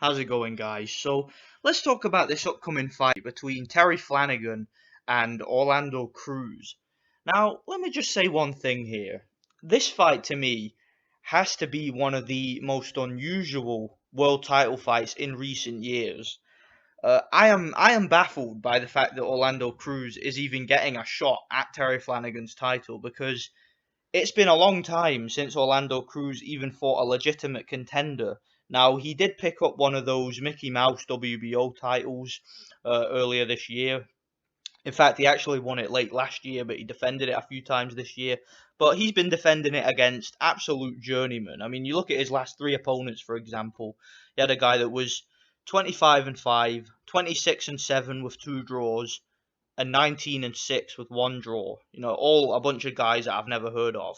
How's it going, guys? So, let's talk about this upcoming fight between Terry Flanagan and Orlando Cruz. Now, let me just say one thing here. This fight, to me, has to be one of the most unusual world title fights in recent years. I am baffled by the fact that Orlando Cruz is even getting a shot at Terry Flanagan's title because it's been a long time since Orlando Cruz even fought a legitimate contender. Now, he did pick up one of those Mickey Mouse WBO titles earlier this year. In fact, he actually won it late last year, but he defended it a few times this year. But he's been defending it against absolute journeymen. I mean, you look at his last three opponents, for example. He had a guy that was 25 and 5, 26 and 7 with two draws, and 19 and 6 with one draw. All a bunch of guys that I've never heard of.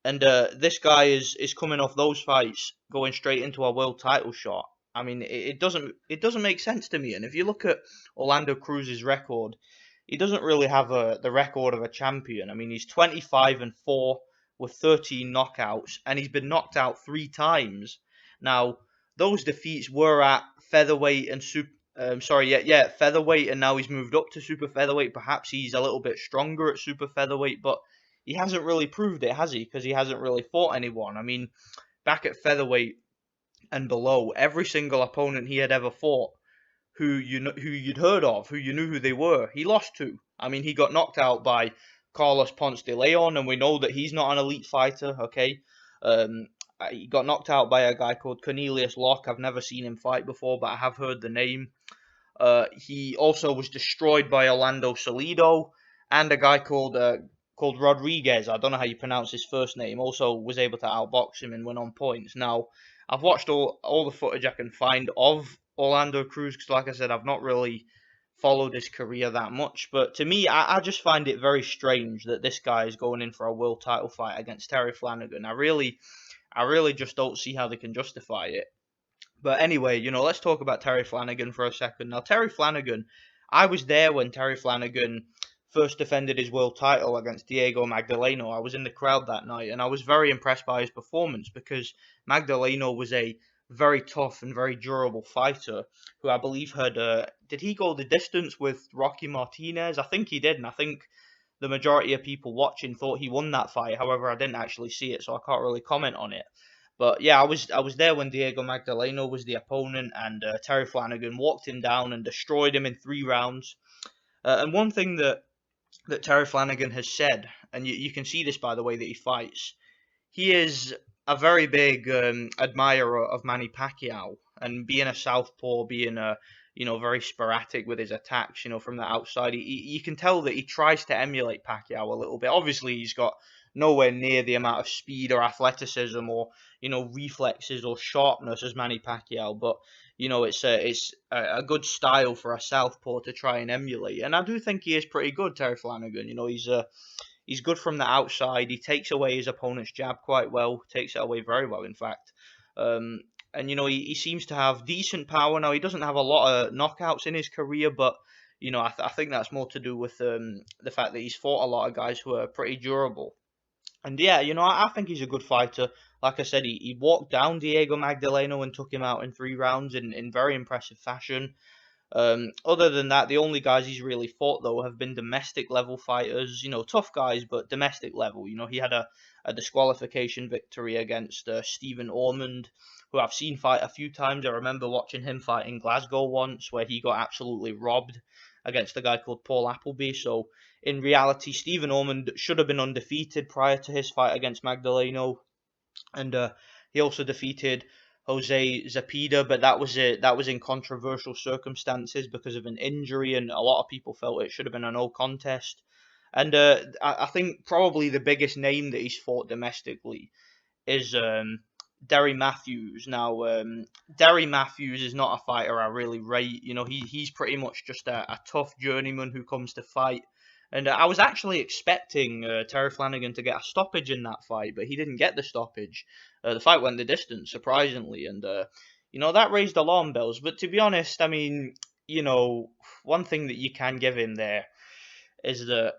And this guy is coming off those fights, going straight into a world title shot. I mean, it doesn't make sense to me. And if you look at Orlando Cruz's record, he doesn't really have the record of a champion. I mean, he's 25 and 4 with 13 knockouts, and he's been knocked out three times. Now, those defeats were at featherweight and super. Featherweight, and now he's moved up to super featherweight. Perhaps he's a little bit stronger at super featherweight, but he hasn't really proved it, has he? Because he hasn't really fought anyone. I mean, back at featherweight and below, every single opponent he had ever fought, who you'd heard of, who you knew who they were, he lost to. I mean, he got knocked out by Carlos Ponce de Leon, and we know that he's not an elite fighter. Okay, he got knocked out by a guy called Cornelius Locke. I've never seen him fight before, but I have heard the name. He also was destroyed by Orlando Salido, and a guy called Rodriguez. I don't know how you pronounce his first name. Also was able to outbox him and win on points. Now, I've watched all the footage I can find of Orlando Cruz because, like I said, I've not really followed his career that much. But to me, I just find it very strange that this guy is going in for a world title fight against Terry Flanagan. I really just don't see how they can justify it. But anyway, let's talk about Terry Flanagan for a second. Now, Terry Flanagan, I was there when Terry Flanagan first defended his world title against Diego Magdaleno. I was in the crowd that night, and I was very impressed by his performance because Magdaleno was a very tough and very durable fighter who I believe did he go the distance with Rocky Martinez? I think he did, and I think the majority of people watching thought he won that fight. However, I didn't actually see it, so I can't really comment on it. But yeah, I was there when Diego Magdaleno was the opponent, and Terry Flanagan walked him down and destroyed him in 3 rounds. And one thing that Terry Flanagan has said, and you can see this by the way that he fights, he is a very big admirer of Manny Pacquiao, and being a southpaw, being a very sporadic with his attacks, from the outside, you can tell that he tries to emulate Pacquiao a little bit. Obviously, he's got nowhere near the amount of speed or athleticism or reflexes or sharpness as Manny Pacquiao, but it's a good style for a southpaw to try and emulate, and I do think he is pretty good, Terry Flanagan. He's good from the outside. He takes away his opponent's jab quite well, takes it away very well, in fact. And he seems to have decent power. Now, he doesn't have a lot of knockouts in his career, but I think that's more to do with the fact that he's fought a lot of guys who are pretty durable. And yeah, I think he's a good fighter. Like I said, he walked down Diego Magdaleno and took him out in 3 rounds in very impressive fashion. Other than that, the only guys he's really fought though have been domestic level fighters. Tough guys, but domestic level. He had a disqualification victory against Stephen Ormond, who I've seen fight a few times. I remember watching him fight in Glasgow once, where he got absolutely robbed against a guy called Paul Appleby. So in reality, Stephen Ormond should have been undefeated prior to his fight against Magdaleno, and he also defeated Jose Zapida, but that was in controversial circumstances because of an injury, and a lot of people felt it should have been a no contest. And I think probably the biggest name that he's fought domestically is Derry Matthews. Now, Derry Matthews is not a fighter I really rate. He's pretty much just a tough journeyman who comes to fight. And I was actually expecting Terry Flanagan to get a stoppage in that fight, but he didn't get the stoppage. The fight went the distance, surprisingly, and that raised alarm bells. But to be honest, I mean, one thing that you can give him there is that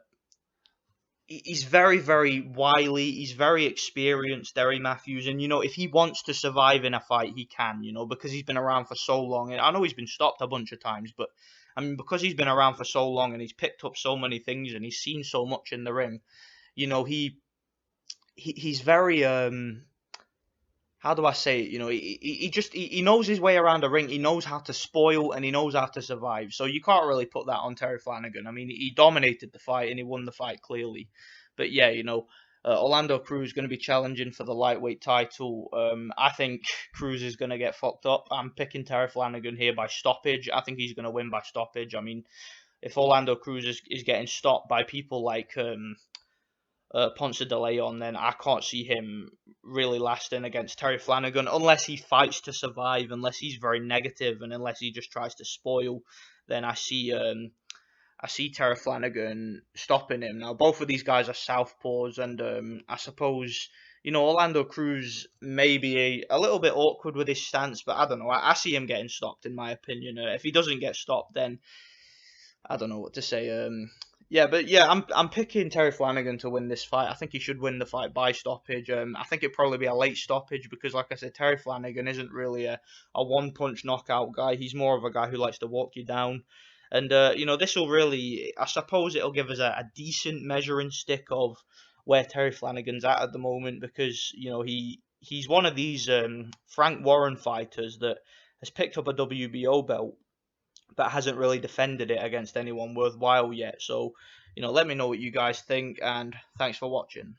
he's very, very wily. He's very experienced, Derry Matthews. And, if he wants to survive in a fight, he can, because he's been around for so long. And I know he's been stopped a bunch of times, but, I mean, because he's been around for so long and he's picked up so many things and he's seen so much in the ring, he's very, how do I say it? He knows his way around the ring. He knows how to spoil and he knows how to survive. So you can't really put that on Terry Flanagan. I mean, he dominated the fight and he won the fight clearly. But yeah, Orlando Cruz is going to be challenging for the lightweight title. I think Cruz is going to get fucked up. I'm picking Terry Flanagan here by stoppage. I think he's going to win by stoppage. I mean, if Orlando Cruz is getting stopped by people like Ponce de Leon, then I can't see him really lasting against Terry Flanagan unless he fights to survive, unless he's very negative, and unless he just tries to spoil. Then I see Terry Flanagan stopping him. Now both of these guys are southpaws, and I suppose Orlando Cruz may be a little bit awkward with his stance, but I don't know. I see him getting stopped in my opinion. If he doesn't get stopped, then I don't know what to say. Yeah, but yeah, I'm picking Terry Flanagan to win this fight. I think he should win the fight by stoppage. I think it'd probably be a late stoppage because, like I said, Terry Flanagan isn't really a one punch knockout guy. He's more of a guy who likes to walk you down. And this will really, I suppose, it'll give us a decent measuring stick of where Terry Flanagan's at the moment because he's one of these Frank Warren fighters that has picked up a WBO belt but hasn't really defended it against anyone worthwhile yet. So, let me know what you guys think, and thanks for watching.